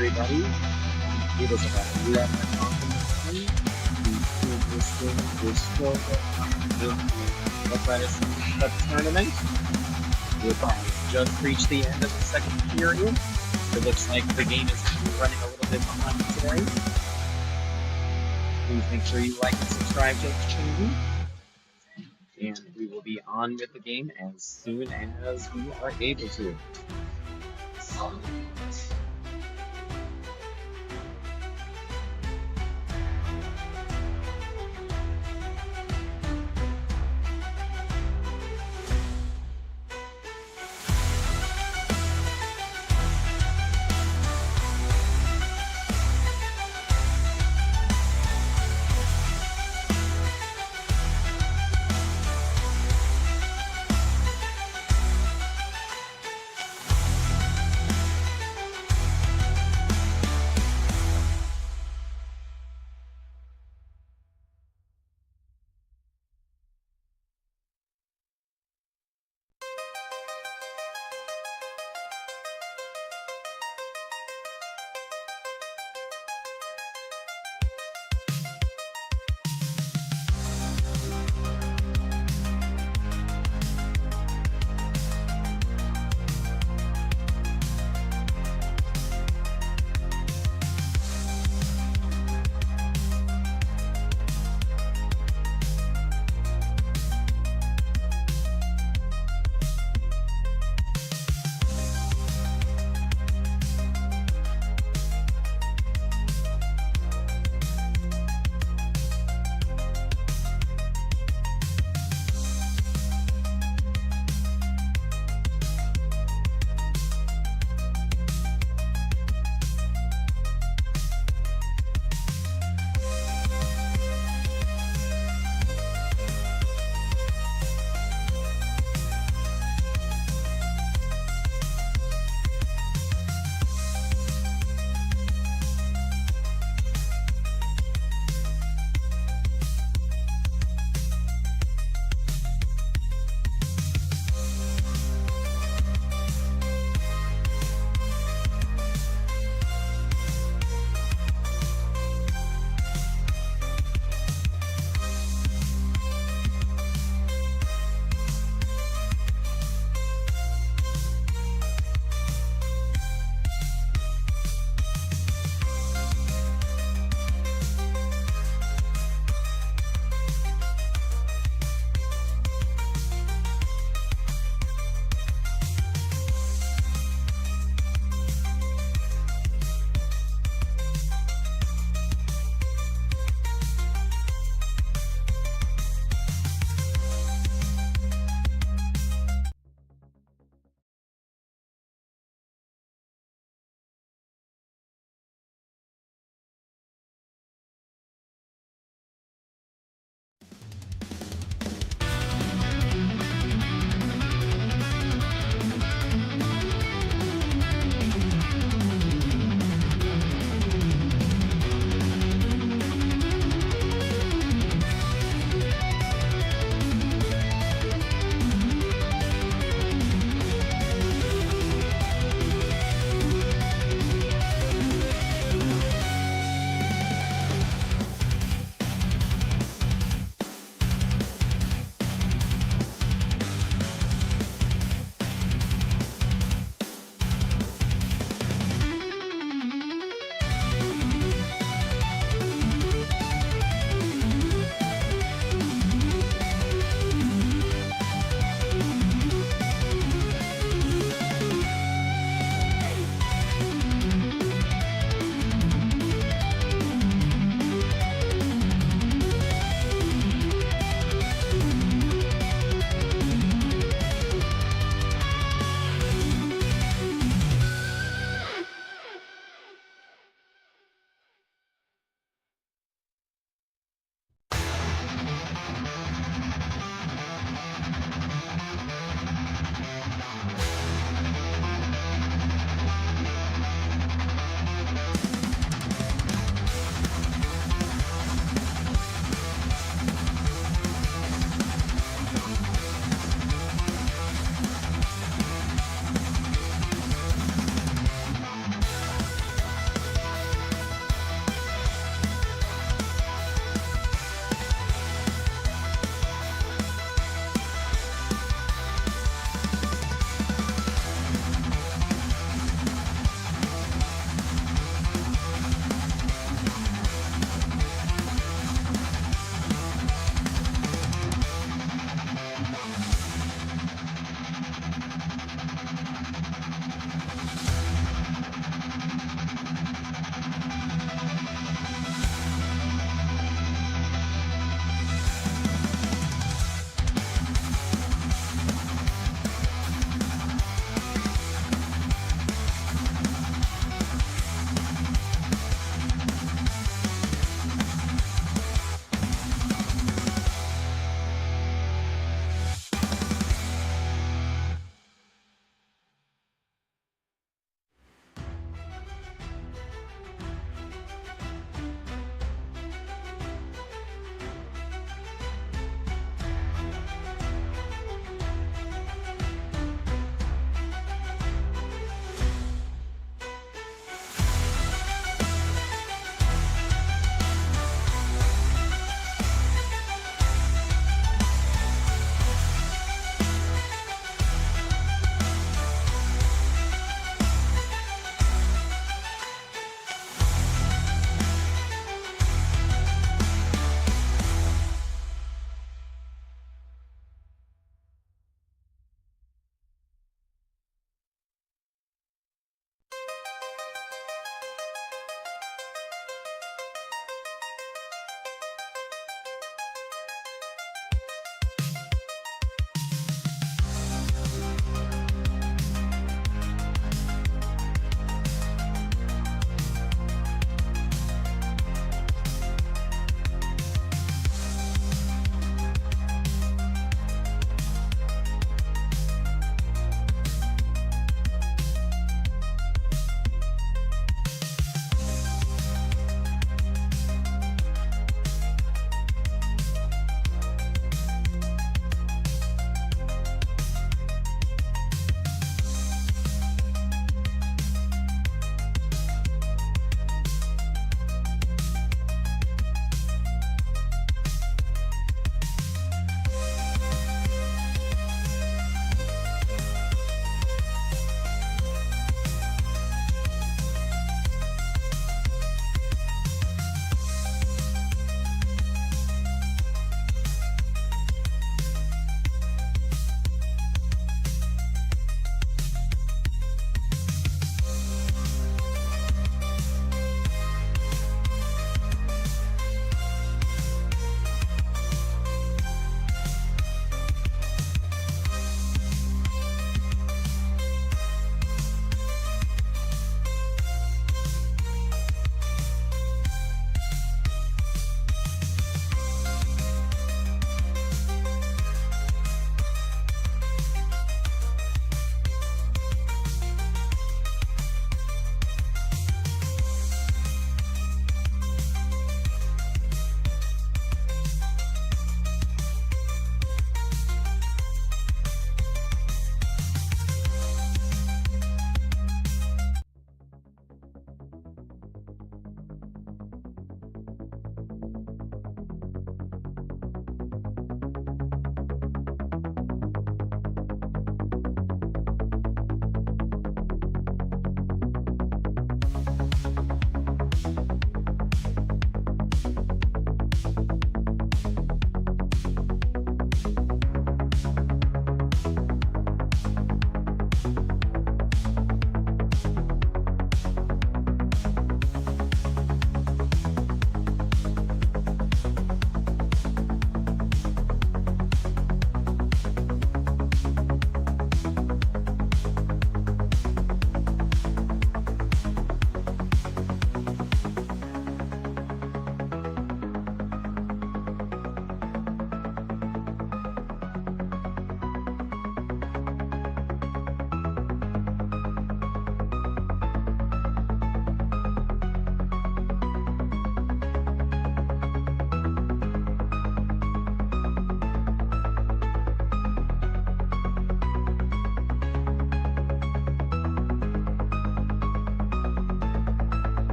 everybody. It is about 11 o'clock in the morning. This game is still in the Roughriders Challenge Cup tournament. We have just reached the end of the second period. It looks like the game is running a little bit behind today. Please make sure you like and subscribe to the channel. And we will be on with the game as soon as we are able to.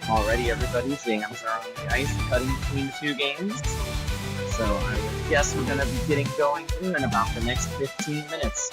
Already everybody's jams are on the ice, cutting between the two games. So I would guess we're going to be getting going here in about the next 15 minutes.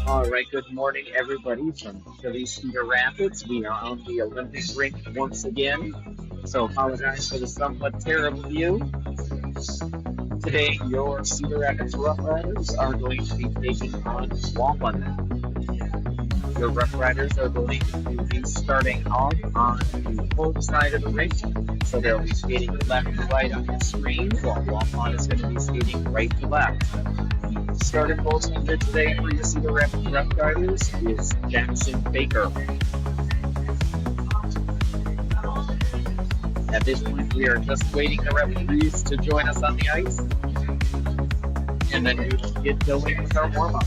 All right, good morning, everybody from Black Cedar Rapids. We are on the Olympic rink once again, so apologize for the somewhat terrible view. Today, your Cedar Rapids Roughriders are going to be taking on Waupun A. Your Roughriders are going to be starting off on the home side of the rink, so they'll be skating left to right on your screen, while Waupun is going to be skating right to left. Starting goaltender today for your Cedar Rapids Roughriders is Jackson Baker. At this point, we are just waiting the referees to join us on the ice, and then we will get going with our warm-up.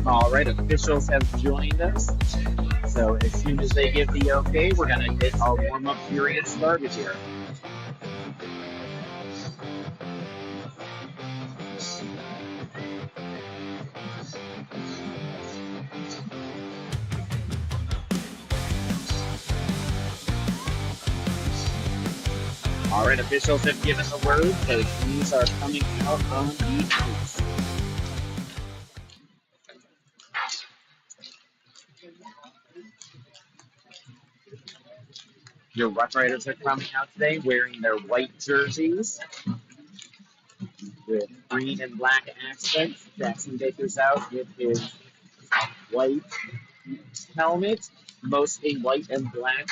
All right, officials have joined us. So as soon as they give the okay, we're going to get our warm-up period started here. All right, officials have given the word. The teams are coming out on the ice. Your Roughriders are coming out today wearing their white jerseys with green and black accents. Jackson Baker's out with his white helmet, mostly white and black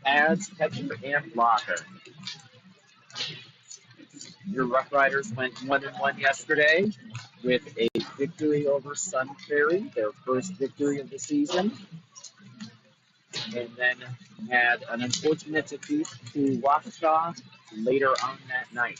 pads, catcher, and blocker. Your Roughriders went 1-1 yesterday with a victory over Sun Prairie, their first victory of the season, and then had an unfortunate defeat to Waupun A later on that night.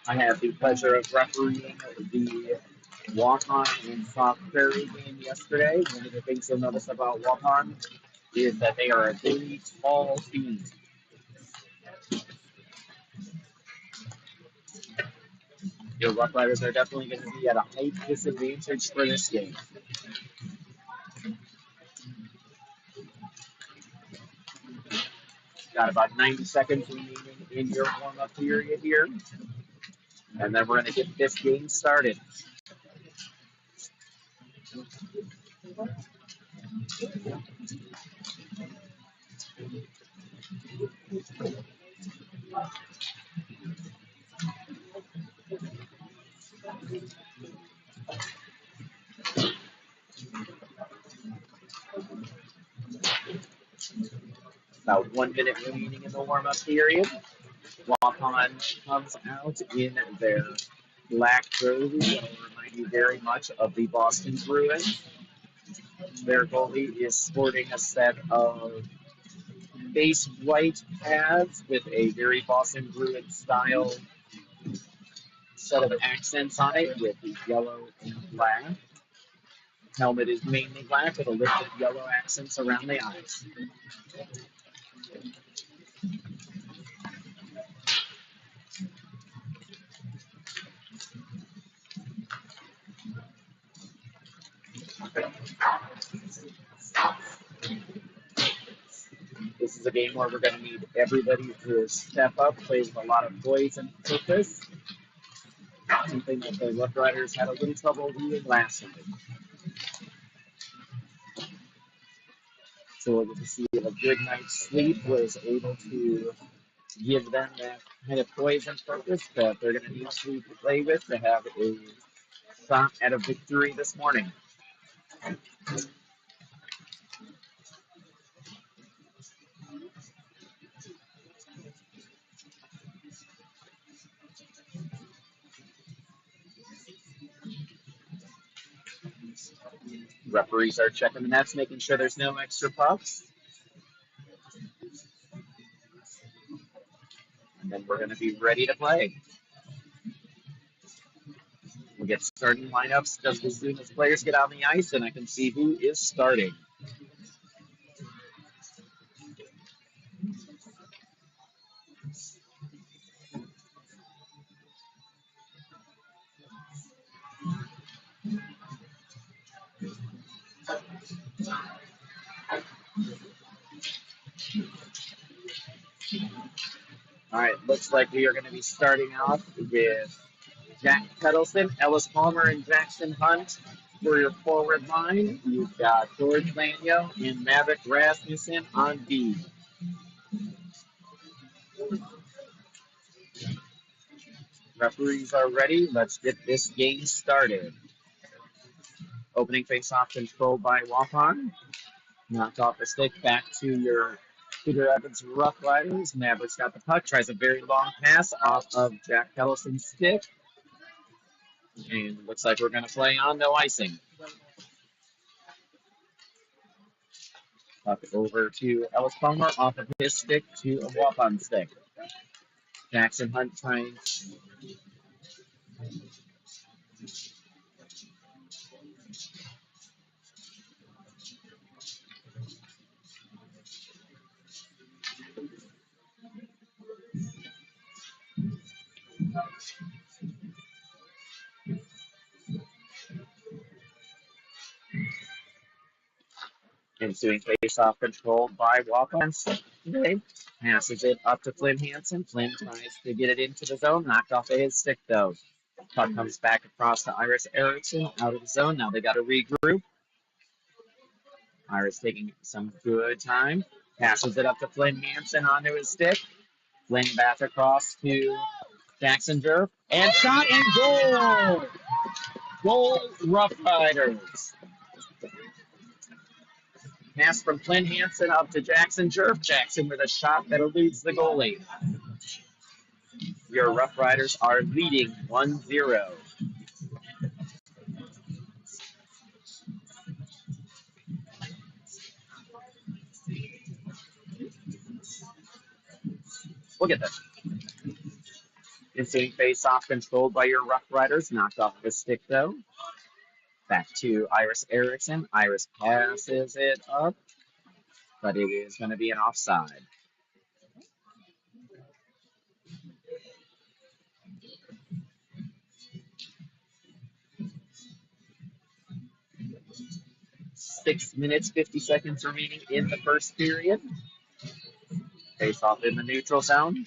I have the pleasure of refereeing the Waupun and South Prairie game yesterday. One of the things you'll notice about Waupun is that they are a very tall team. Your Roughriders are definitely going to be at a height disadvantage for this game. Got about 90 seconds remaining in your warm-up period here. And then we're going to get this game started. About 1 minute remaining in the warm-up period. Waupun comes out in their black jerseys that will remind you very much of the Boston Bruins. Their goalie is sporting a set of base white pads with a very Boston Bruins style set of accents on it with yellow and black. Helmet is mainly black with a little bit of yellow accents around the eyes. This is a game where we're going to need everybody to step up, play with a lot of poise and purpose. Something that the Roughriders had a little trouble doing last night. So we're going to see if a good night's sleep was able to give them that kind of poise and purpose that they're going to need to play with to have a shot at a victory this morning. Referees are checking the nets, making sure there's no extra pucks. And then we're going to be ready to play. We'll get starting lineups just as soon as players get on the ice, and I can see who is starting. All right, looks like we are going to be starting off with Jack Kettleson, Ellis Palmer, and Jackson Hunt for your forward line. You've got George Lanyo and Maverick Rasmussen on B. Referees are ready. Let's get this game started. Opening face-off controlled by Waupun. Knocked off the stick back to your Cedar Rapids Roughriders. Maverick's got the puck, tries a very long pass off of Jack Kellison's stick. And looks like we're going to play on no icing. Puck over to Ellis Palmer off of his stick to a Waupun stick. Jackson Hunt trying. Ensuing face-off controlled by Waupun today. Passes it up to Flynn Hansen. Flynn tries to get it into the zone. Knocked off of his stick, though. Puck comes back across to Iris Erickson out of the zone. Now they got to regroup. Iris taking some good time. Passes it up to Flynn Hansen onto his stick. Flynn back across to Jackson Jerf. And shot and goal! Goal Roughriders. Pass from Flynn Hansen up to Jackson Jerf. Jackson with a shot that eludes the goalie. Your Roughriders are leading 1-0. We'll get that. Ensuing face-off controlled by your Roughriders. Knocked off the stick, though. Back to Iris Erickson. Iris passes it up, but it is going to be an offside. Six minutes, 50 seconds remaining in the first period. Face off in the neutral zone.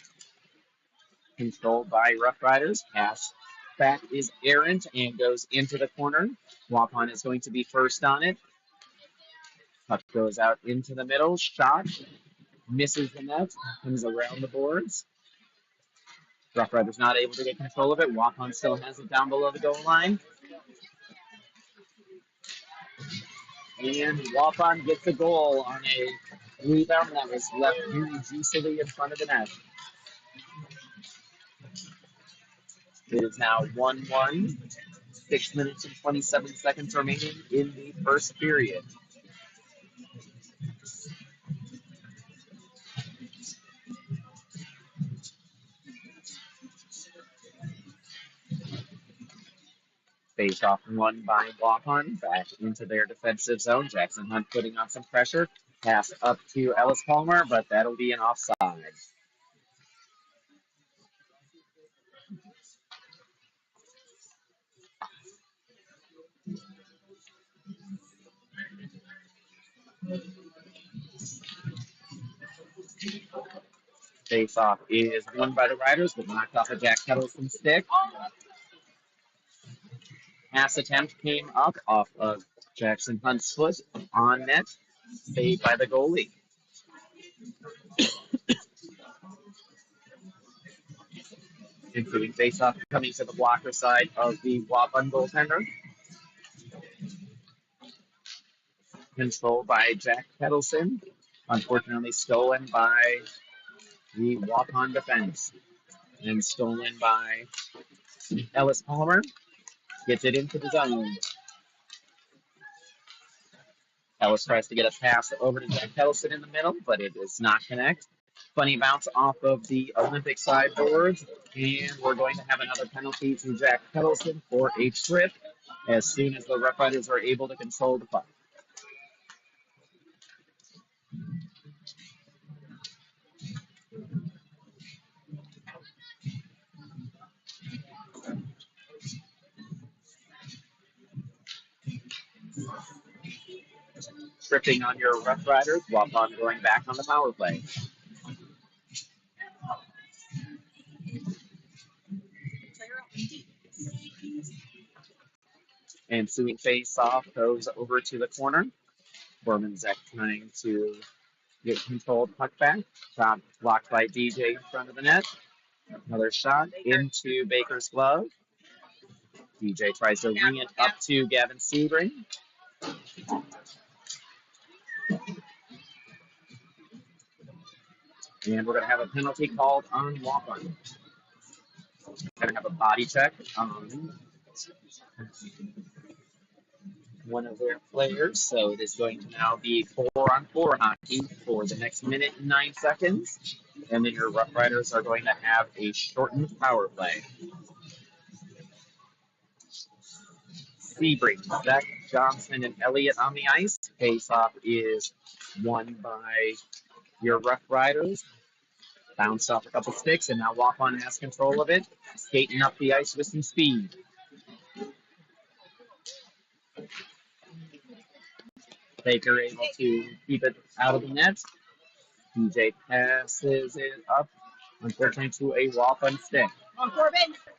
Controlled by Roughriders. Pass back is errant and goes into the corner. Waupun is going to be first on it. Puck goes out into the middle. Shot. Misses the net. Comes around the boards. Roughriders not able to get control of it. Waupun still has it down below the goal line. And Waupun gets a goal on a rebound that was left very easily in front of the net. It is now 1-1. 6 minutes and 27 seconds remaining in the first period. Face off won by Waupun. Back into their defensive zone. Jackson Hunt putting on some pressure. Pass up to Ellis Palmer, but that'll be an offside. Face-off is won by the Riders, but knocked off a Jack Kettleson stick. Pass attempt came up off of Jackson Hunt's foot on net, saved by the goalie. Including face-off coming to the blocker side of the Waupun goaltender. Controlled by Jack Kettleson. Unfortunately stolen by the Waupun defense. And stolen by Ellis Palmer. Gets it into the zone. Ellis tries to get a pass over to Jack Kettleson in the middle, but it does not connect. Funny bounce off of the Olympic sideboards, and we're going to have another penalty to Jack Kettleson for a trip as soon as the Roughriders are able to control the puck. Tripping on your Roughriders, Waupun going back on the power play. Ensuing face-off goes over to the corner. Bormanzek trying to get controlled puck back. Shot blocked by DJ in front of the net. Another shot into Baker's glove. DJ tries to ring it up to Gavin Sebring. And we're going to have a penalty called on Waupun. Going to have a body check on one of their players. So it is going to now be 4-on-4 hockey for the next minute and 9 seconds. And then your Roughriders are going to have a shortened power play. Sebring, Zach, Johnson, and Elliott on the ice. Face-off is won by your Roughriders. Bounced off a couple sticks, and now Waupun has control of it. Skating up the ice with some speed. Baker able to keep it out of the net. DJ passes it up, unfortunately, to a Waupun stick.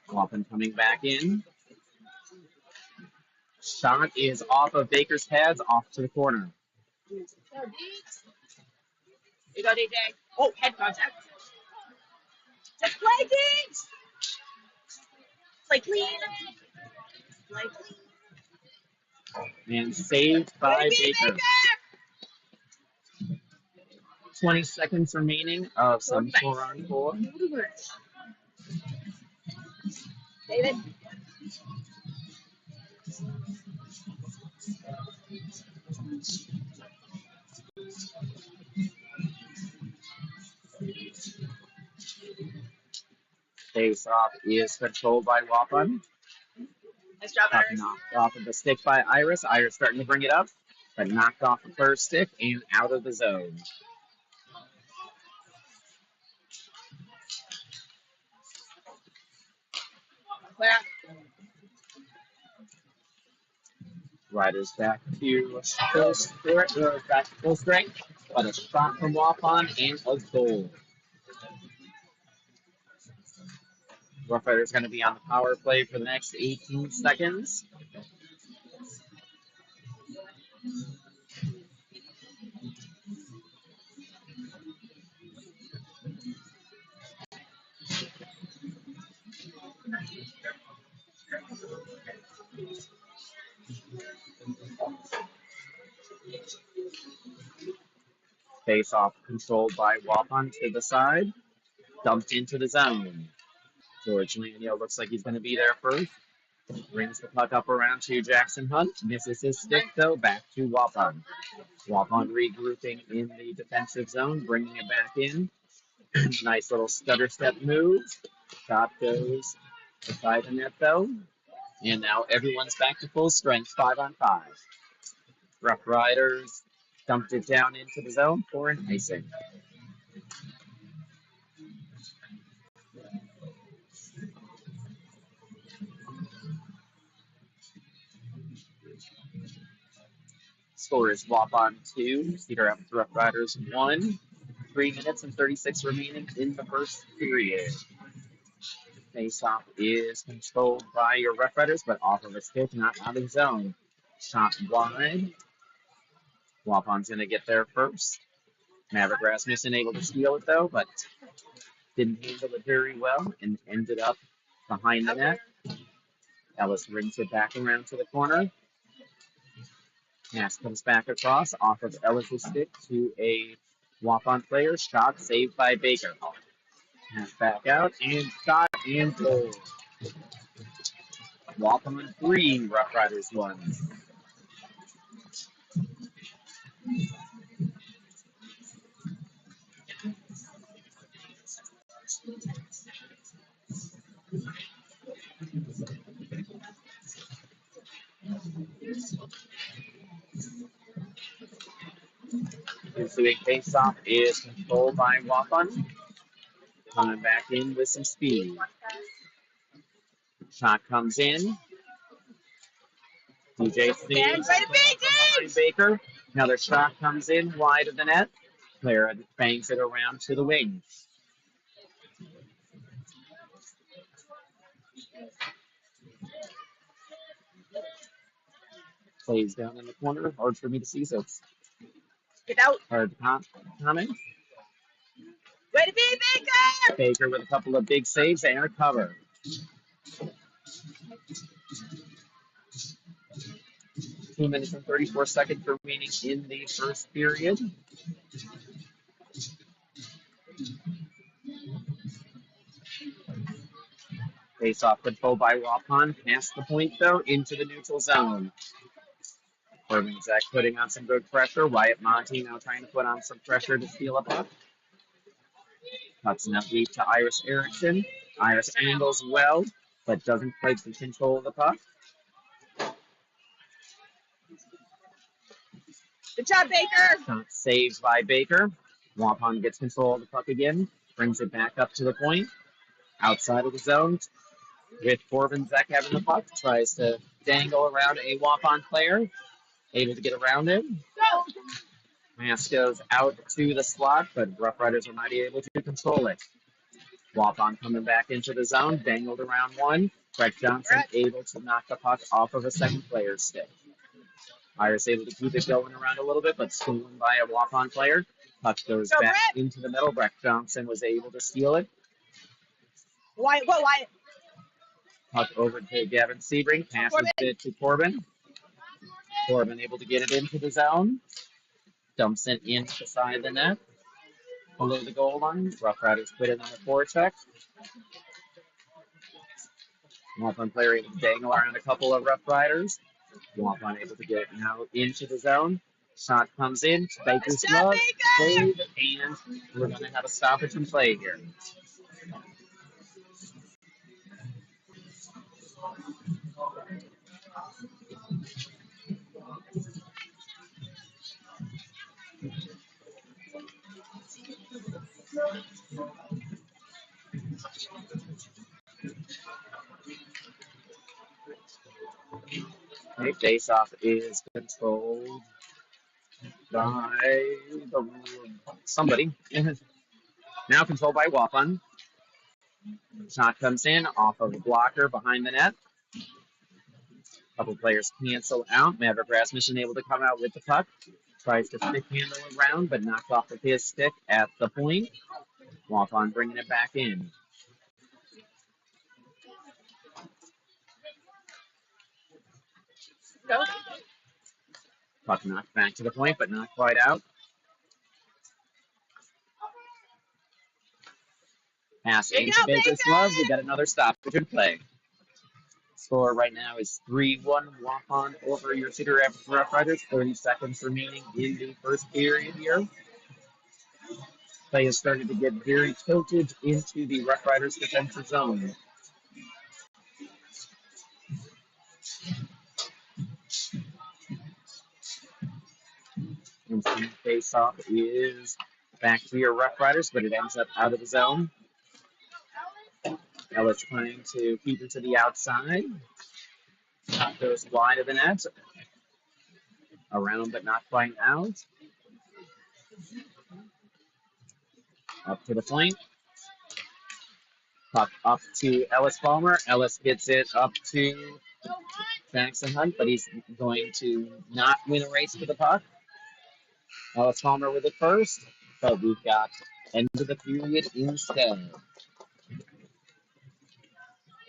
Waupun coming back in. Shot is off of Baker's pads, off to the corner. You go, DJ. Oh, head contact. Just play, Diggs. Play clean. Play clean. And saved by Baker. 20 seconds remaining of some 4-on-4. David. Face-off is controlled by Waupun. Nice job, Puck Iris. knocked off of the stick by Iris. Iris starting to bring it up, but knocked off the first stick and out of the zone. Clear. Riders back to full strength, but a shot from Waupun and a goal. Roughriders going to be on the power play for the next 18 seconds. Face-off controlled by Waupun to the side. Dumped into the zone. George Lanio looks like he's going to be there first. Brings the puck up around to Jackson Hunt. Misses his stick, though. Back to Waupun. Waupun regrouping in the defensive zone, bringing it back in. Nice little stutter step move. Shot goes beside the net, though. And now everyone's back to full strength, 5-on-5. Rough Riders dumped it down into the zone for an icing. Score is Waupun 2, Cedar Rapids Roughriders 1. 3 minutes and 36 remaining in the first period. Face-off is controlled by your Roughriders, but off of a stick, not out of zone. Shot wide. Waupun's going to get there first. Maverick Rasmussen able to steal it, though, but didn't handle it very well and ended up behind the net. Ellis rings it back around to the corner. Pass comes back across off of Ellis' stick to a Waupun player. Shot saved by Baker. Pass back out and shot and goal. Waupun 3, Roughriders 1. Ensuing face-off is controlled by Waupun. Coming back in with some speed. Shot comes in. DJ saves behind Baker. Another shot comes in wide of the net. Player bangs it around to the wing. Plays down in the corner. Hard for me to see, so it's Get out. hard to comment. Way to be, Baker! Baker with a couple of big saves and a cover. 2 minutes and 34 seconds remaining in the first period. Face-off control by Waupun. Past the point, though, into the neutral zone. Corbin Zach putting on some good pressure. Wyatt Monty now trying to put on some pressure to steal a puck. Puck's now deep to Iris Erickson. Iris angles well, but doesn't quite control the puck. Good job, Baker. Shot saved by Baker. Waupun gets control of the puck again. Brings it back up to the point. Outside of the zone. With Corbin Zach having the puck. Tries to dangle around a Waupun player. Able to get around it. Pass goes out to the slot, but Roughriders are not able to control it. Waupun coming back into the zone, dangled around one. Brett Johnson able to knock the puck off of a second player's stick. Iris able to keep it going around a little bit, but stolen by a Waupun player. Puck goes back into the middle. Brett Johnson was able to steal it. Why? Puck over to Gavin Sebring, passes it to Corbin. Corbin able to get it into the zone. Dumps it inside the net. Below the goal line. Roughriders put it on the forecheck. Waupun player able to dangle around a couple of Roughriders. Waupun able to get now into the zone. Shot comes in. Baker's glove. Save, and we're going to have a stoppage in play here. Okay, face-off is controlled by somebody. Now controlled by Waupun. Shot comes in off of a blocker behind the net. A couple players cancel out. Maverick Rasmussen able to come out with the puck. Tries to stick handle around, but knocked off of his stick at the point. Waupun bringing it back in. Go. Puck knocked back to the point, but not quite out. Pass into Baker's glove. We got another stoppage in play. Score right now is 3-1 Waupun over your Cedar Rapids Roughriders. 30 seconds remaining in the first period here. Play has started to get very tilted into the Roughriders defensive zone. And face-off is back to your Roughriders, but it ends up out of the zone. Ellis trying to keep it to the outside. Shot goes wide of the net. Around, but not quite out. Up to the point. Puck up to Ellis Palmer. Ellis gets it up to Jackson Hunt, but he's going to not win a race to the puck. Ellis Palmer with it first, but we've got end of the period instead.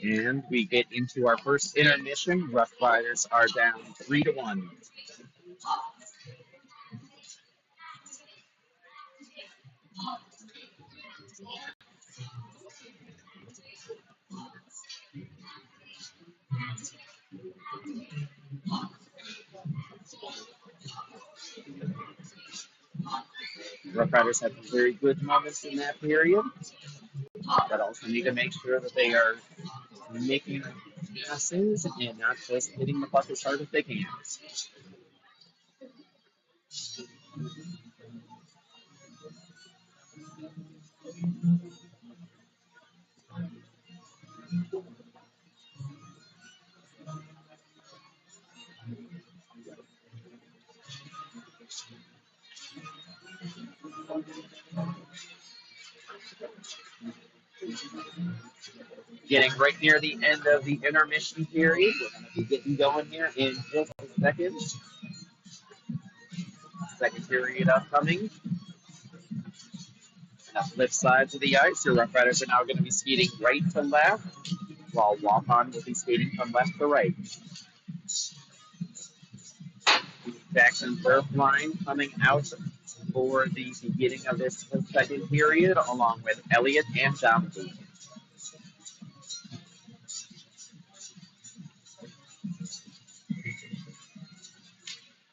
And we get into our first intermission. Roughriders are down 3-1. Roughriders have very good moments in that period, but also need to make sure that they are making passes and not just hitting the puck as hard as they can. Getting right near the end of the intermission period. We're going to be getting going here in just a second. Second period upcoming. On the flip sides of the ice, your Roughriders are now going to be skating right to left, while Waupun will be skating from left to right. The Jackson Burf line coming out for the beginning of this second period, along with Elliott and Johnson.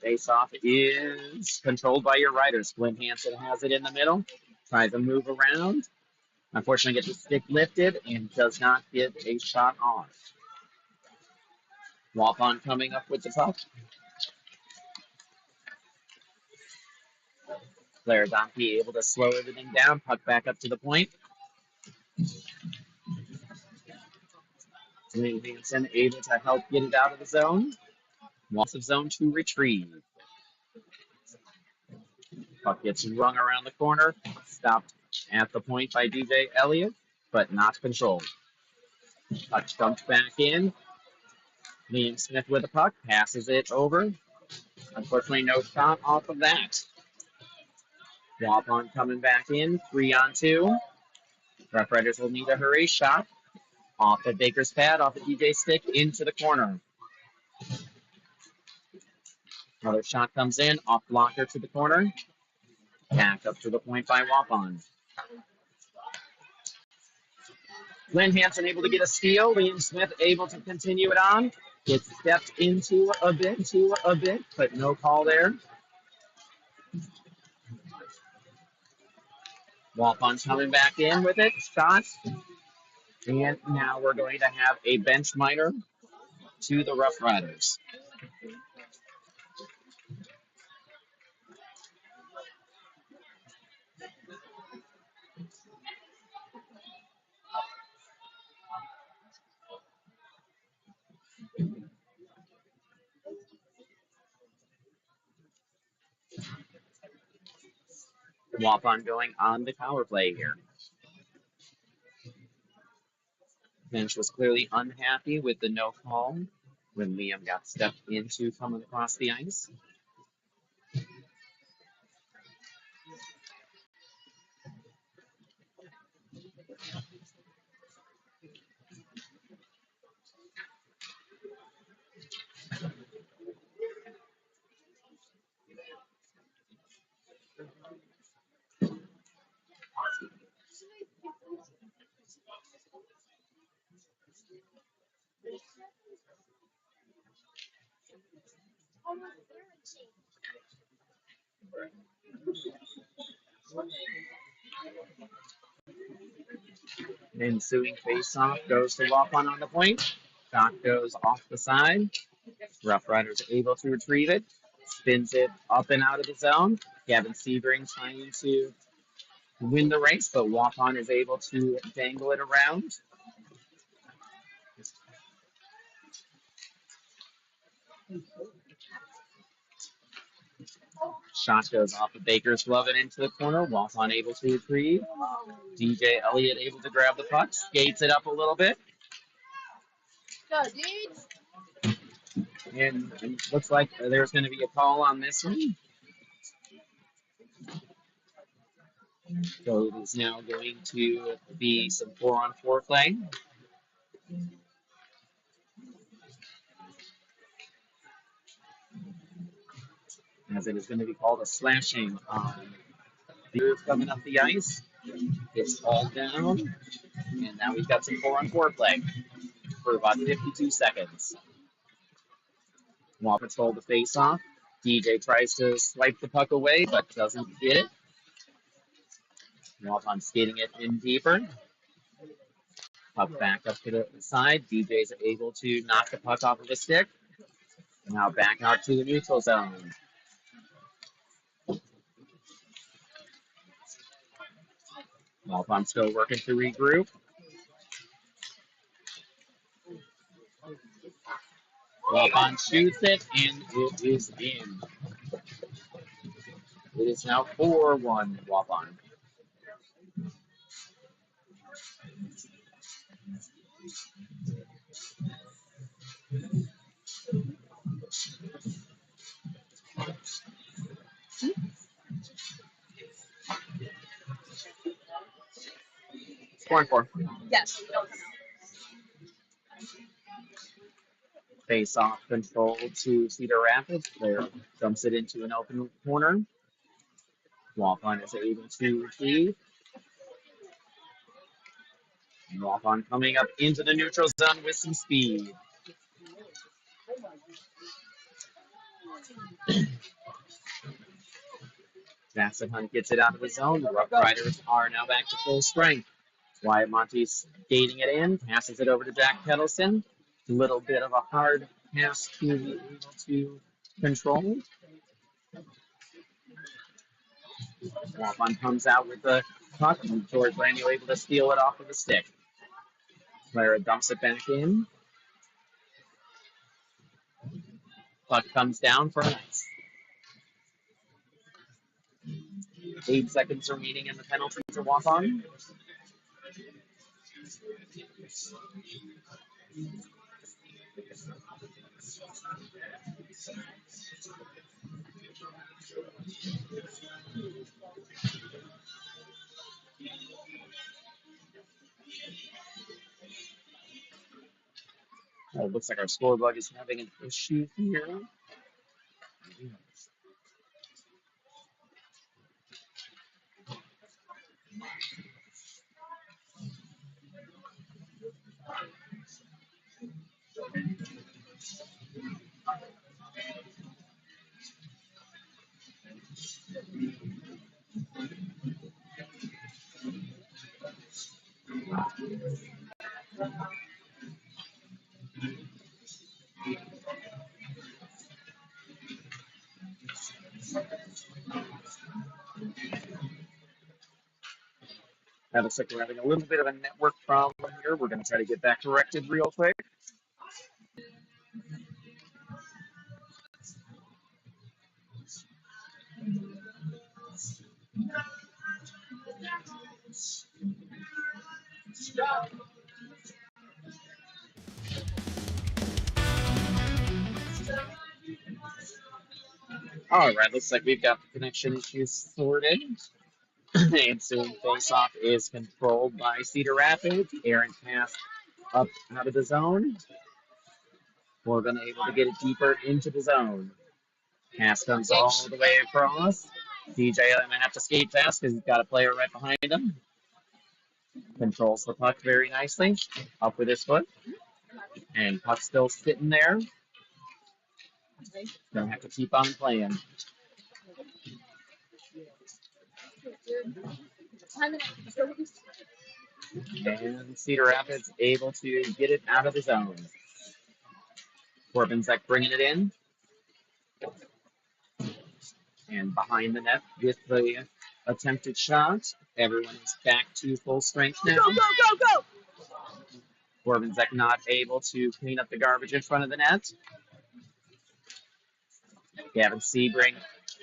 Face-off is controlled by your Riders. Flynn Hansen has it in the middle, tries to move around. Unfortunately, gets the stick lifted and does not get a shot off. Waupun coming up with the puck. Claire Donkey able to slow everything down. Puck back up to the point. Flynn Hansen able to help get it out of the zone. Loss of zone to retrieve. Puck gets rung around the corner. Stopped at the point by DJ Elliott, but not controlled. Puck dumped back in. Liam Smith with the puck. Passes it over. Unfortunately, no shot off of that. Waupun coming back in. 3-on-2. Roughriders will need a hurry. Shot off of Baker's pad, off of DJ's stick, into the corner. Another shot comes in, off blocker to the corner. Back up to the point by Waupun. Lynn Hansen able to get a steal. Liam Smith able to continue it on. Gets stepped into a bit, but no call there. Waupun coming back in with it. Shot. And now we're going to have a bench minor to the Roughriders. Waupun going on the power play here. Bench was clearly unhappy with the no call when Liam got stepped into coming across the ice. The ensuing face-off goes to Waupun on the point. Shot goes off the side. Roughriders able to retrieve it. Spins it up and out of the zone. Gavin Sebring trying to win the race, but Waupun is able to dangle it around. Shot goes off of Baker's glove and into the corner. Waupun able to retrieve. DJ Elliott able to grab the puck. Skates it up a little bit. And it looks like there's going to be a call on this one. So it is now going to be some 4-on-4 play. As it is going to be called a slashing on the roof coming up the ice. It's hauled down. And now we've got some 4-on-4 play for about 52 seconds. While control the face-off. DJ tries to swipe the puck away, but doesn't get it. Waupun skating it in deeper. Puck back up to the side. DJ's able to knock the puck off of the stick. Now back out to the neutral zone. Waupun still working to regroup. Waupun shoots it, and it is in. It is now 4-1 Waupun. It's 4-4. Yes. Face off control to Cedar Rapids. Player dumps it into an open corner. Waupun is able to retrieve. Waupun coming up into the neutral zone with some speed. Jackson Hunt gets it out of the zone. The Roughriders are now back to full strength. Wyatt Monte's skating it in, passes it over to Jack Kettleson. A little bit of a hard pass to be able to control. Waupun comes out with the puck, and George Laniel able to steal it off of the stick. Clara dumps it back in. Puck comes down for an ice. 8 seconds remaining in the penalty for Waupun. Oh, it looks like our score bug is having an issue here. That looks like we're having a little bit of a network problem here. We're going to try to get that corrected real quick. All right, looks like we've got the connection issues sorted. And soon face-off is controlled by Cedar Rapids. Aaron pass up out of the zone. Corbin able to get it deeper into the zone. Pass comes all the way across. DJ might have to skate fast because he's got a player right behind him. Controls the puck very nicely. Up with his foot. And puck still sitting there. Gonna have to keep on playing. And Cedar Rapids able to get it out of the zone. Corbinzek bringing it in. And behind the net with the attempted shot. Everyone is back to full strength now. Go, go, go, go! Corbinzek not able to clean up the garbage in front of the net. Gavin Sebring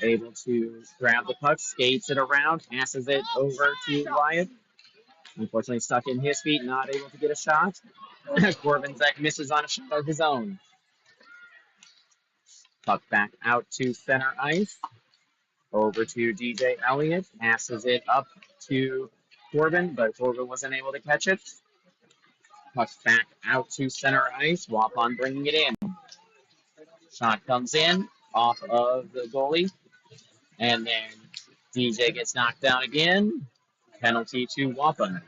able to grab the puck, skates it around, passes it over to Wyatt. Unfortunately, stuck in his feet, not able to get a shot. Corbin Zek misses on a shot of his own. Puck back out to center ice. Over to DJ Elliott. Passes it up to Corbin, but Corbin wasn't able to catch it. Puck back out to center ice. Waupun bringing it in. Shot comes in off of the goalie. And then DJ gets knocked down again. Penalty to Waupun.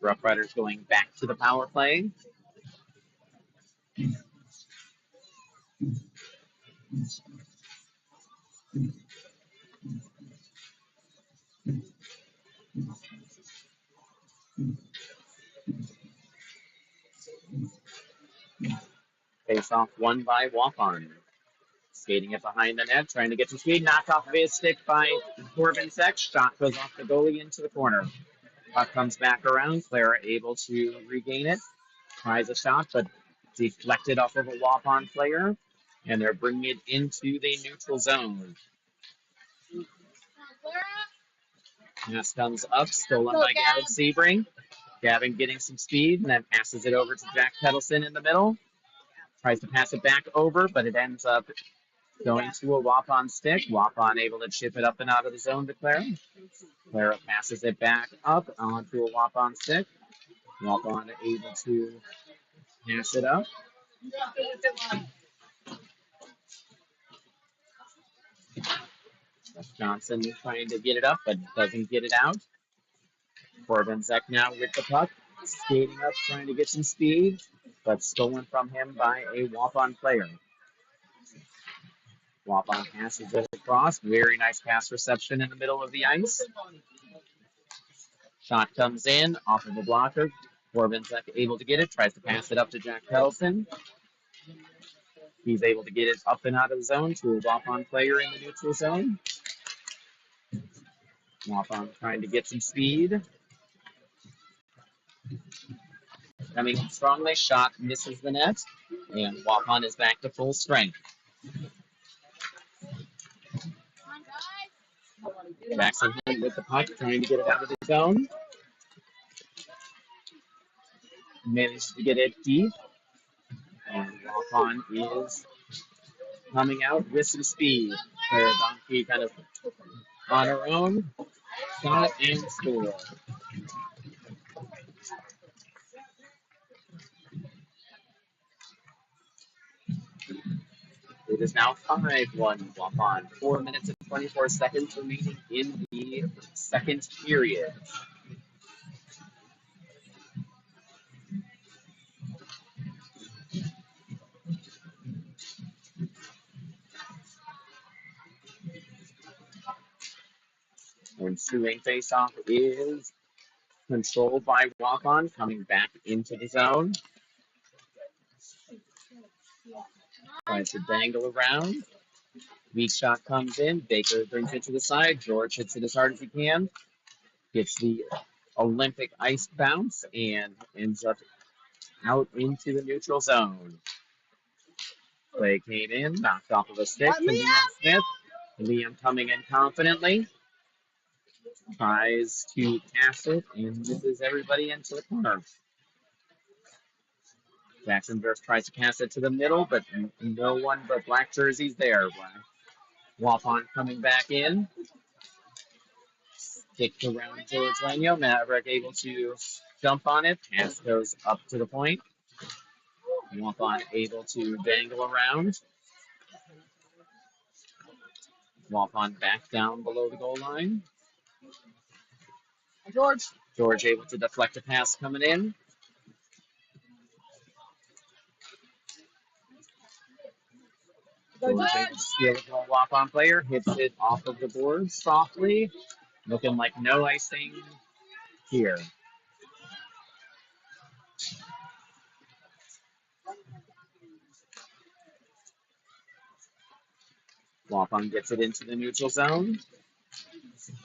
Roughriders going back to the power play. Face off won by Waupun. Skating it behind the net, trying to get some speed. Knocked off of his stick by Corbin Zek. Shot goes off the goalie into the corner. Puck comes back around. Clara able to regain it. Tries a shot, but deflected off of a Waupun player. And they're bringing it into the neutral zone. Pass comes up, stolen by Gavin Sebring. Gavin getting some speed, and then passes it over to Jack Peddleson in the middle. Tries to pass it back over, but it ends up going to a Waupun stick. Waupun able to chip it up and out of the zone to Clara. Clara passes it back up onto a Waupun stick. Waupun able to pass it up. Johnson trying to get it up, but doesn't get it out. Corbin Zek now with the puck, skating up, trying to get some speed, but stolen from him by a Waupun player. Waupun passes it across. Very nice pass reception in the middle of the ice. Shot comes in off of a blocker. Corbin Zek able to get it, tries to pass it up to Jack Peddleson. He's able to get it up and out of the zone to a Waupun player in the neutral zone. Waupun trying to get some speed. Coming in strongly, shot misses the net, and Waupun is back to full strength. Jackson with the puck, trying to get it out of the zone. Managed to get it deep, and Waupun is coming out with some speed. Clara Donkey kind of on her own, shot and score. It is now 5-1 Waupun. 4 minutes and 24 seconds remaining in the second period. Ensuing faceoff is controlled by Waupun, coming back into the zone. Tries to dangle around. Weak shot comes in. Baker brings it to the side. George hits it as hard as he can. Gets the Olympic ice bounce and ends up out into the neutral zone. Play came in, knocked off of a stick from Liam Smith. Liam coming in confidently. Tries to pass it and misses everybody into the corner. Jackson Durst tries to pass it to the middle, but no one but black jerseys there. Waupun coming back in. Kicked around George Lanyo. Maverick able to jump on it. Pass goes up to the point. Waupun able to dangle around. Waupun back down below the goal line. George able to deflect a pass coming in. George able to steal it from a Waupun player. Hits it off of the board softly. Looking like no icing here. Waupun gets it into the neutral zone.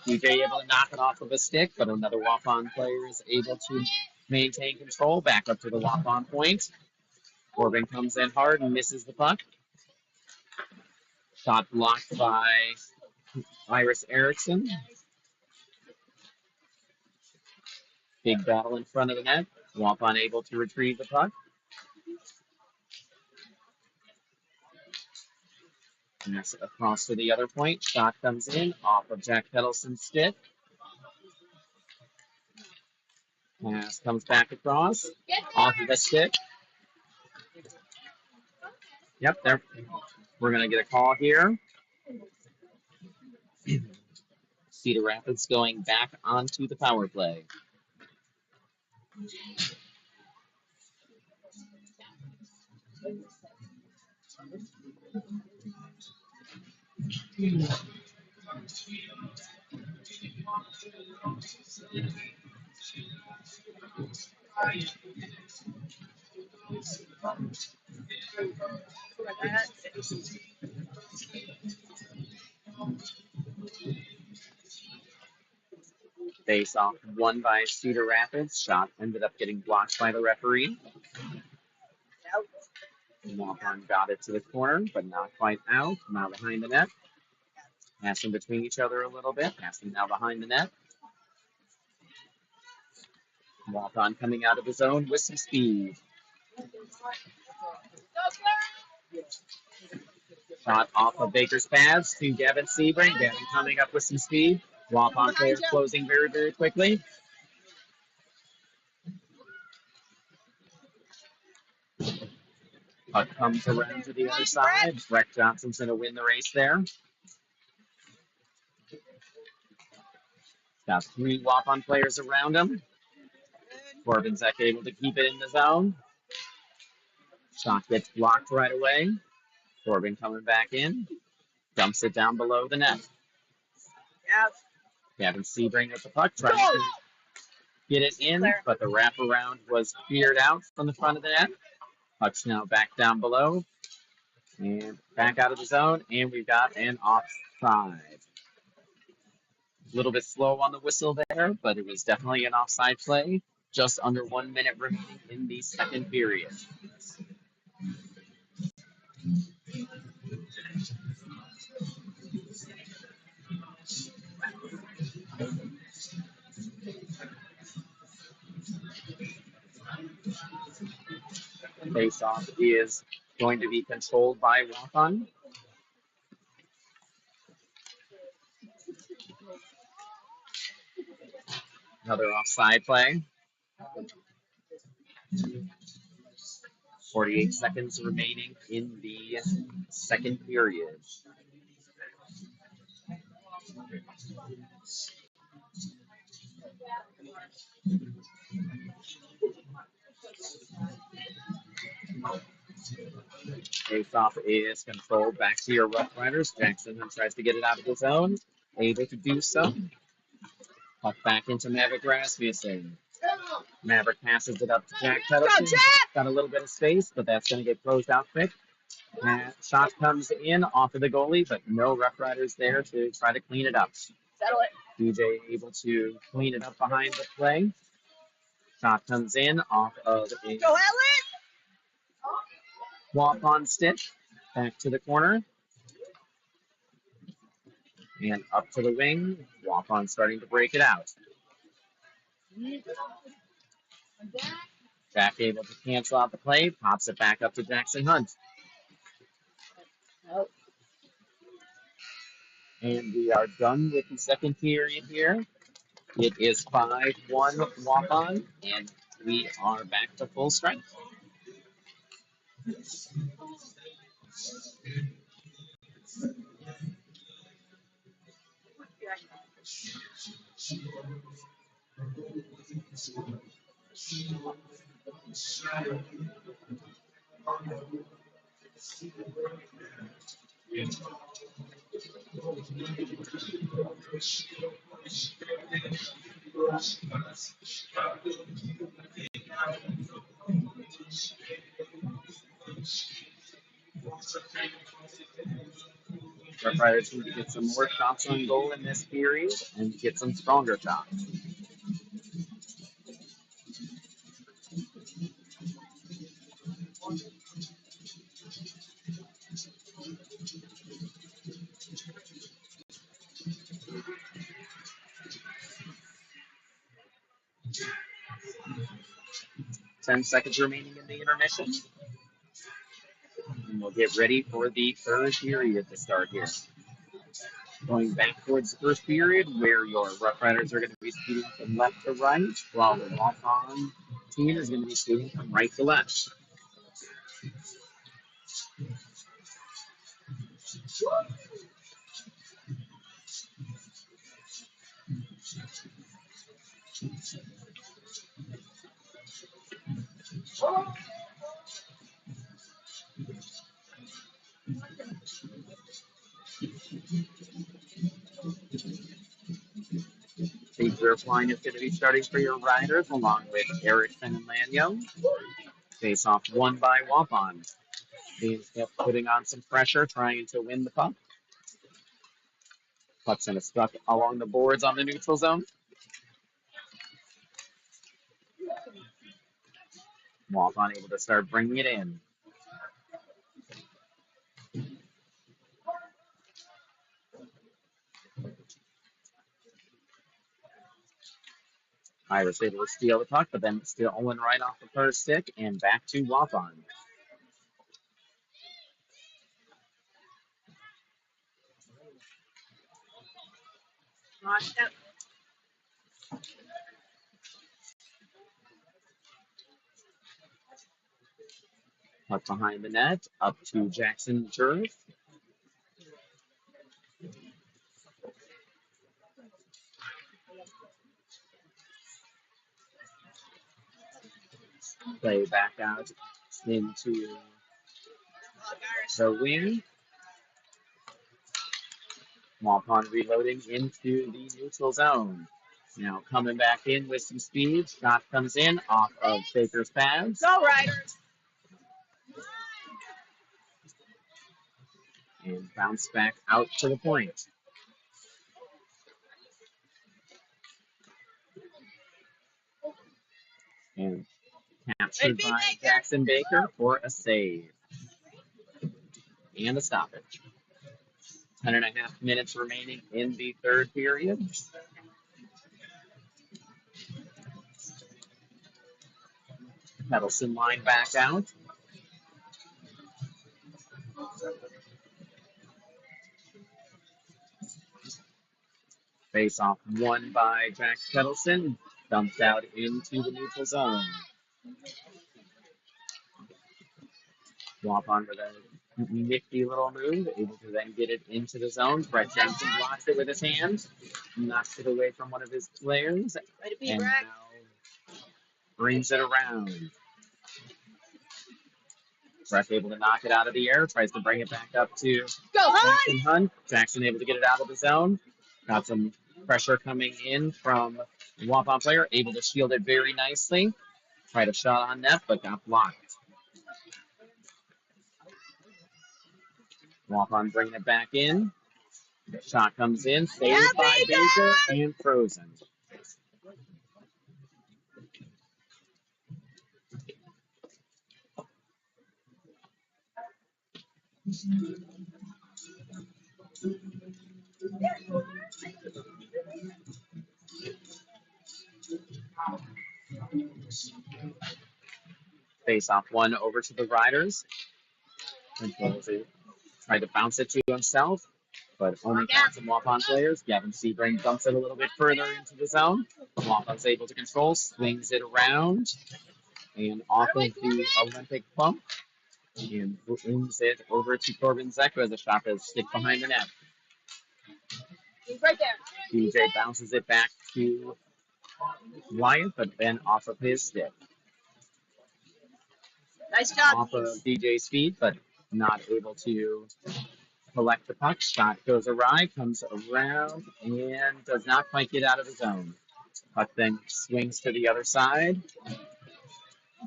DJ able to knock it off of a stick, but another Waupun player is able to maintain control. Back up to the Waupun point. Corbin comes in hard and misses the puck. Shot blocked by Iris Erickson. Big battle in front of the net. Waupun able to retrieve the puck. Pass across to the other point. Shot comes in off of Jack Pedalson's stick. Pass comes back across off of the stick. Yep, there. We're going to get a call here. Cedar Rapids going back onto the power play. Face off won by Cedar Rapids. Shot ended up getting blocked by the referee. Waupun got it to the corner, but not quite out. Now behind the net. Passing between each other a little bit. Passing now behind the net. Waupun coming out of his zone with some speed. Shot off of Baker's pads to Gavin Sebring. Gavin coming up with some speed. Waupun player closing very, very quickly. Puck comes around to the other side. Breck Johnson's going to win the race there. Got 3 Waupun players around him. Corbin Zek able to keep it in the zone. Shot gets blocked right away. Corbin coming back in. Dumps it down below the net. Gavin Sebring with the puck, trying to get it in, but the wraparound was cleared out from the front of the net. Puck's now back down below. And back out of the zone, and we've got an offside. A little bit slow on the whistle there, but it was definitely an offside play. Just under 1 minute remaining in the second period. Face-off is going to be controlled by Waupun. Another offside play. 48 seconds remaining in the second period. Face-off is controlled back to your Roughriders. Jackson tries to get it out of the zone. Able to do so. Puck back into Maverick Rasmussen. Maverick passes it up to Jack Peterson. Got a little bit of space, but that's going to get closed out quick. Shot comes in off of the goalie, but no Roughriders there to try to clean it up. Settle it. DJ able to clean it up behind the play. Shot comes in off of a Go, Ellen! Waupun stick. Back to the corner. And up to the wing. Waupun starting to break it out. Jack able to cancel out the play. Pops it back up to Jackson Hunt. Nope. And we are done with the second period here. It is 5-1 Waupun, and we are back to full strength. Roughriders need to get some more shots on goal in this period and get some stronger shots. Ten seconds remaining in the intermission. And we'll get ready for the third period to start here. Going back towards the first period, where your Roughriders are going to be skating from left to right, while the Waupun team is going to be skating from right to left. The group line is going to be starting for your Riders, along with Erickson and Lanyo. Face off one by Waupun. Being kept putting on some pressure, trying to win the puck. Puck's going to stuck along the boards on the neutral zone. Waupun able to start bringing it in. Irish able to steal the puck, but then stolen right off the first stick and back to Waupun. Lost up. Puck behind the net, up to Jackson Jerv. Play back out into the wing. Waupun reloading into the neutral zone. Now coming back in with some speed. Shot comes in off of Baker's pads. Go Riders. And bounce back out to the point. And captured by Jackson Baker for a save. And a stoppage. 10.5 minutes remaining in the third period. Pedelson line back out. Face off won by Jack Pedelson. Dumped out into the neutral zone. Waupun with a nifty little move, able to then get it into the zone. Brett Johnson blocks it with his hand, knocks it away from one of his players, and now brings it around. Brett able to knock it out of the air, tries to bring it back up to Jackson Hunt. Jackson able to get it out of the zone. Got some pressure coming in from the Waupun player, able to shield it very nicely. Tried a shot on net, but got blocked. Waupun bringing it back in. The shot comes in, saved by Baker and frozen. Face off one over to the Riders. Tried to bounce it to himself, but only found some Waupun players. Gavin Sebring dumps it a little bit further into the zone. Waupun's able to control, swings it around, and off of the Olympic bump, and brings it over to Corbin Zek, who has a shot to stick behind the net. He's right there. DJ bounces it back to Wyatt, but then off of his stick. Nice job. Off of DJ's feet, but not able to collect the puck. Shot goes awry, comes around, and does not quite get out of the zone. Puck then swings to the other side.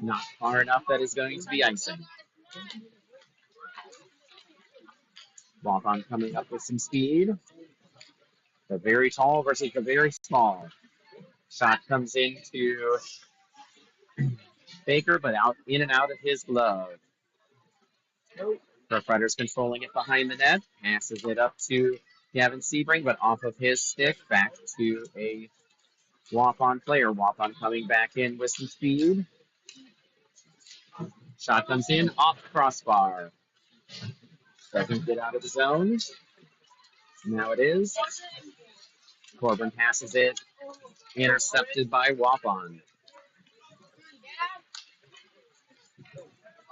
Not far enough that is going to be icing. Waupun coming up with some speed. The very tall versus the very small. Shot comes into Baker, but out in and out of his glove. Roughriders controlling it behind the net. Passes it up to Gavin Sebring, but off of his stick, back to a Waupun player. Waupun coming back in with some speed. Shot comes in, off the crossbar. Doesn't get out of the zone. Now it is. Corbin passes it, intercepted by Waupun.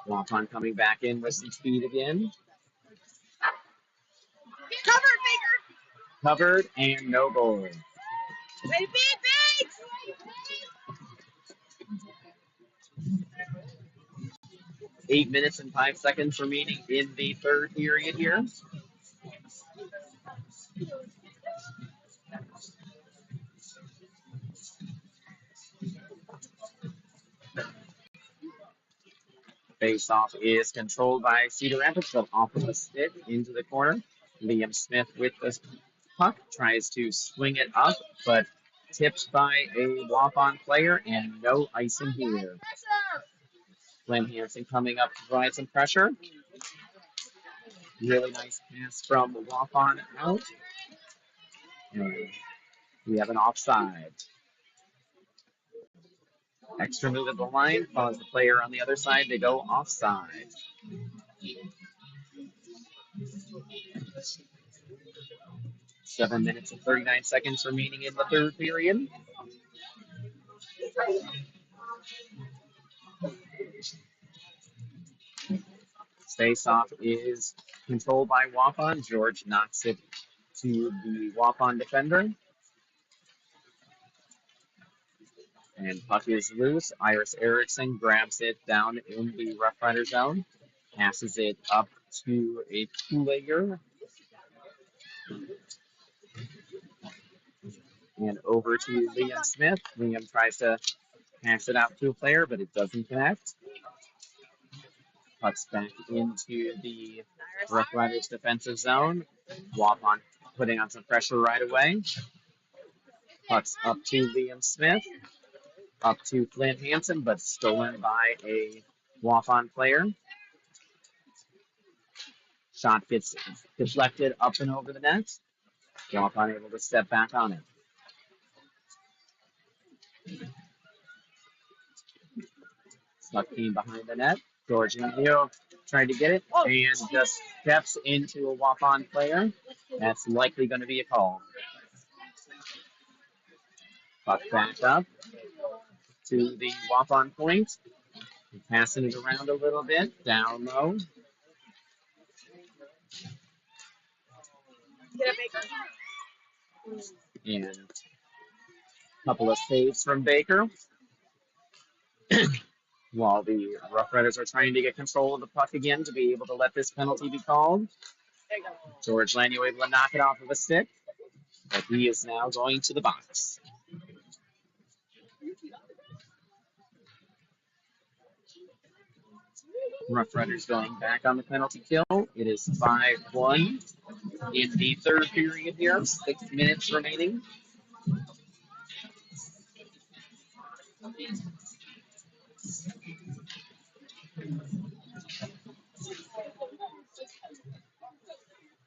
Waupun coming back in with some speed again. Covered, Baker. Covered and no goal. Ready, big. 8 minutes and 5 seconds remaining in the third period here. Face-off is controlled by Cedar Rapids, but off of the stick into the corner. Liam Smith with the puck tries to swing it up, but tipped by a Waupun player, and no icing here. Glenn Hansen coming up to provide some pressure. Really nice pass from Waupun out. And we have an offside. Extra move at the line causes the player on the other side to go offside. 7 minutes and 39 seconds remaining in the third period. Face-off is controlled by Waupun. George knocks it to the Waupun defender. And puck is loose. Iris Erickson grabs it down in the Roughrider zone. Passes it up to a two-legger. And over to Liam Smith. Liam tries to pass it out to a player, but it doesn't connect. Puck's back into the Roughriders defensive zone. Waupun putting on some pressure right away. Puck's up to Liam Smith. Up to Flynn Hansen, but stolen by a Waupun player. Shot gets deflected up and over the net. Waupun able to step back on it. Stuck team behind the net. George Leo trying to get it and just steps into a Waupun player. That's likely going to be a call. Puck back up to the Waupun point. Passing it around a little bit. Down low. Get it, Baker. And a couple of saves from Baker. While the Roughriders are trying to get control of the puck again to be able to let this penalty be called. George Lanyo able to knock it off of a stick, but he is now going to the box. Roughriders going back on the penalty kill. It is 5-1 in the third period here. 6 minutes remaining.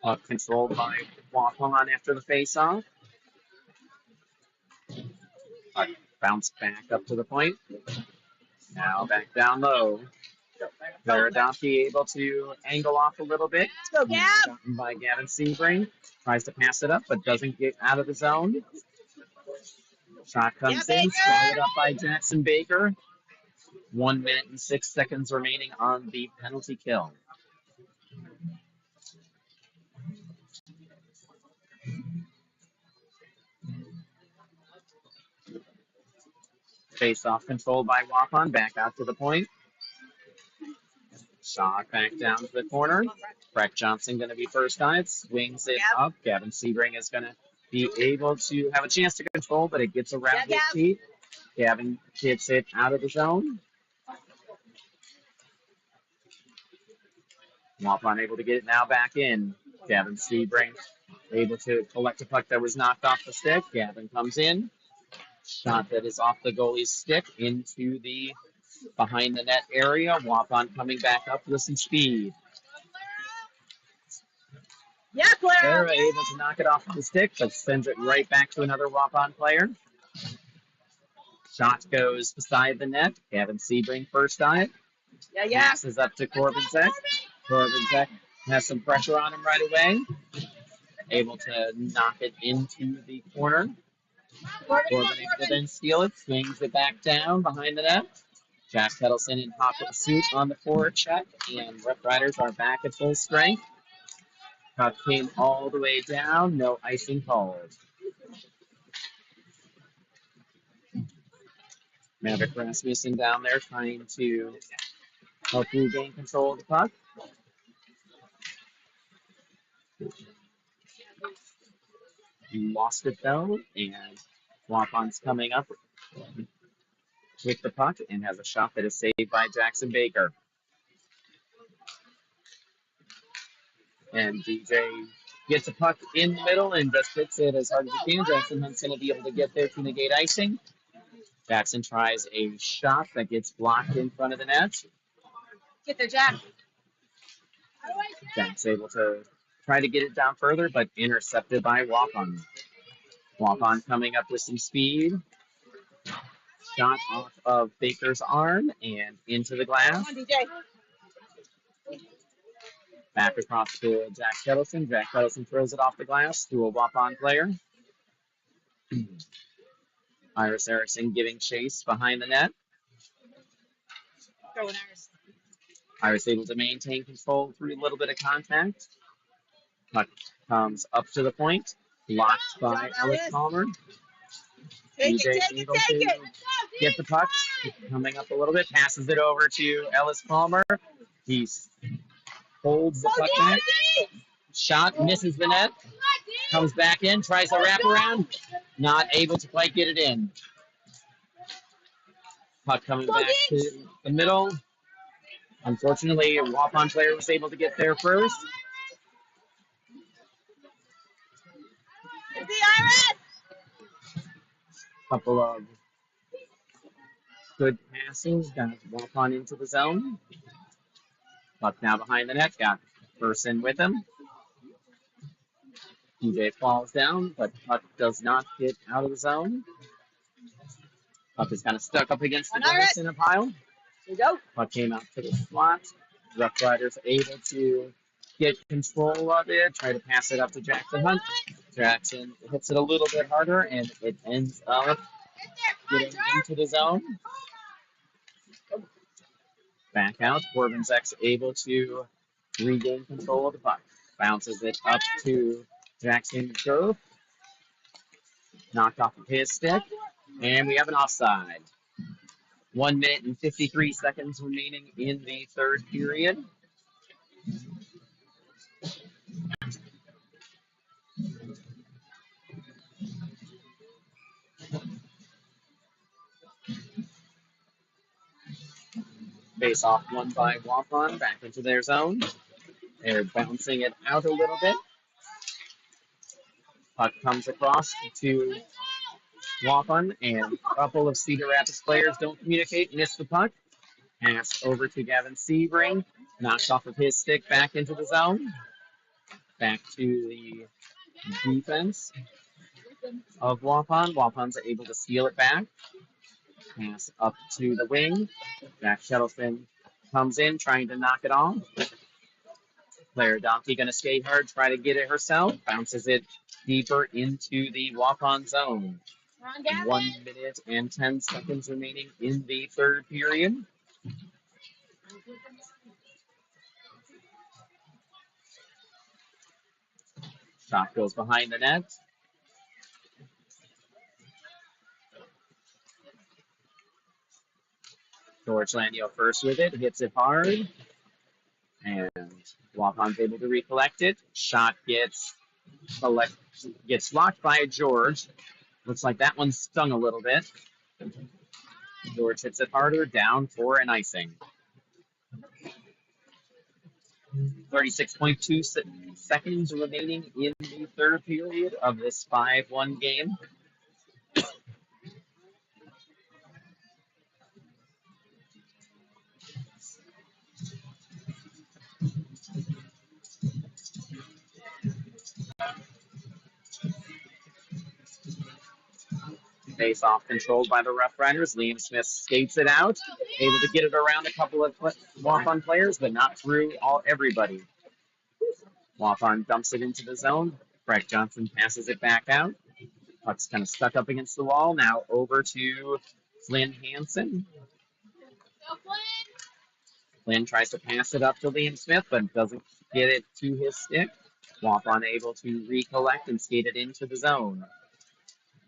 Puck controlled by Waupun after the face-off. Puck bounced back up to the point. Now back down low. Laradowski able to angle off a little bit. Go, Gab! Gotten by Gavin Sebring. Tries to pass it up, but doesn't get out of the zone. Shot comes in, swallowed up by Jackson Baker. 1 minute and 6 seconds remaining on the penalty kill. Face-off controlled by Waupun. Back out to the point. Shot back down to the corner. Breck Johnson going to be first on it. Swings it up. Gavin Sebring is going to be able to have a chance to control, but it gets around his feet. Gavin hits it out of the zone. Waupun able to get it now back in. Gavin Sebring able to collect a puck that was knocked off the stick. Gavin comes in. Shot that is off the goalie's stick into the behind the net area. Waupun coming back up with some speed. Yeah, Clara. Clara able to knock it off the stick, but sends it right back to another Waupun player. Shot goes beside the net. Gavin Sebring first on it. Yeah. Passes up to Corbin Zek. Corbin Zek has some pressure on him right away. Able to knock it into the corner. Corbin able to then steal it. Swings it back down behind the net. Jack Pettleson in hot pursuit on the forward check. And Roughriders are back at full strength. Puck came all the way down. No icing called. Maverick Rasmussen down there trying to help regain control of the puck. He lost it though, and Waupun's coming up with the puck and has a shot that is saved by Jackson Baker. And DJ gets a puck in the middle and just hits it as hard as he can. Jackson Hunt's going to be able to get there to negate icing. Jackson tries a shot that gets blocked in front of the net. Get there, Jack. Jack's able to try to get it down further, but intercepted by Waupun. Waupun coming up with some speed. Shot off of Baker's arm and into the glass. Come on, DJ. Back across to Jack Kettleson. Jack Kettleson throws it off the glass to a Waupun player. Iris Erickson giving chase behind the net. Go, Iris. Iris able to maintain control through a little bit of contact. Puck comes up to the point. Blocked by Ellis Palmer. Take DJ it. able to get the puck. Coming up a little bit. Passes it over to Ellis Palmer. He holds the puck back. Shot misses the net. Comes back in. Tries a wraparound. Not able to quite get it in. Puck coming back to the middle. Unfortunately, a Waupun player was able to get there first. Couple of good passes. Got Waupun into the zone. Puck now behind the net. Got Person with him. DJ falls down, but puck does not get out of the zone. Puck is kind of stuck up against the glass in a pile. Here you go. Puck came out to the slot. Roughriders able to get control of it. Try to pass it up to Jackson Hunt. Jackson hits it a little bit harder, and it ends up getting into the zone. Back out. Corbin Zek's able to regain control of the puck. Bounces it up to Jackson Grove. Knocked off of his stick. And we have an offside. 1 minute and 53 seconds remaining in the third period. Face off won by Waupun, back into their zone. They're bouncing it out a little bit. Puck comes across to Waupun, and a couple of Cedar Rapids players don't communicate, miss the puck. Pass over to Gavin Sebring, knocks off of his stick back into the zone. Back to the defense of Waupun. Waupun's able to steal it back. Pass up to the wing. Jack Shettleton comes in, trying to knock it off. Claire Donkey going to skate hard, try to get it herself. Bounces it deeper into the Waupun zone. 1 minute and 10 seconds remaining in the third period. Shot goes behind the net. George Landio first with it, hits it hard. And Waupun's able to recollect it. Shot gets blocked by George. Looks like that one stung a little bit. George hits it harder, down for an icing. 36.2 seconds remaining in the third period of this 5-1 game. Face off controlled by the Roughriders. Liam Smith skates it out, able to get it around a couple of Waupun players, but not through everybody. Waupun dumps it into the zone. Frank Johnson passes it back out. Puck's kind of stuck up against the wall. Now over to Flynn Hansen. Flynn tries to pass it up to Liam Smith, but doesn't get it to his stick. Waupun able to recollect and skate it into the zone.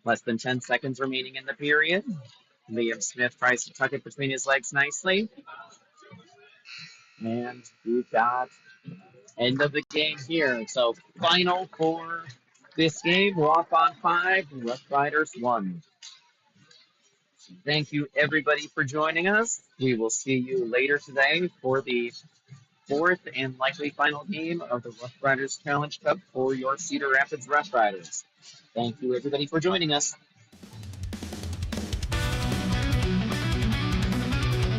Less than 10 seconds remaining in the period. Liam Smith tries to tuck it between his legs nicely. And we've got end of the game here. So final for this game, Waupun 5, Roughriders 1. Thank you everybody for joining us. We will see you later today for the fourth and likely final game of the Roughriders Challenge Cup for your Cedar Rapids Roughriders. Thank you everybody for joining us.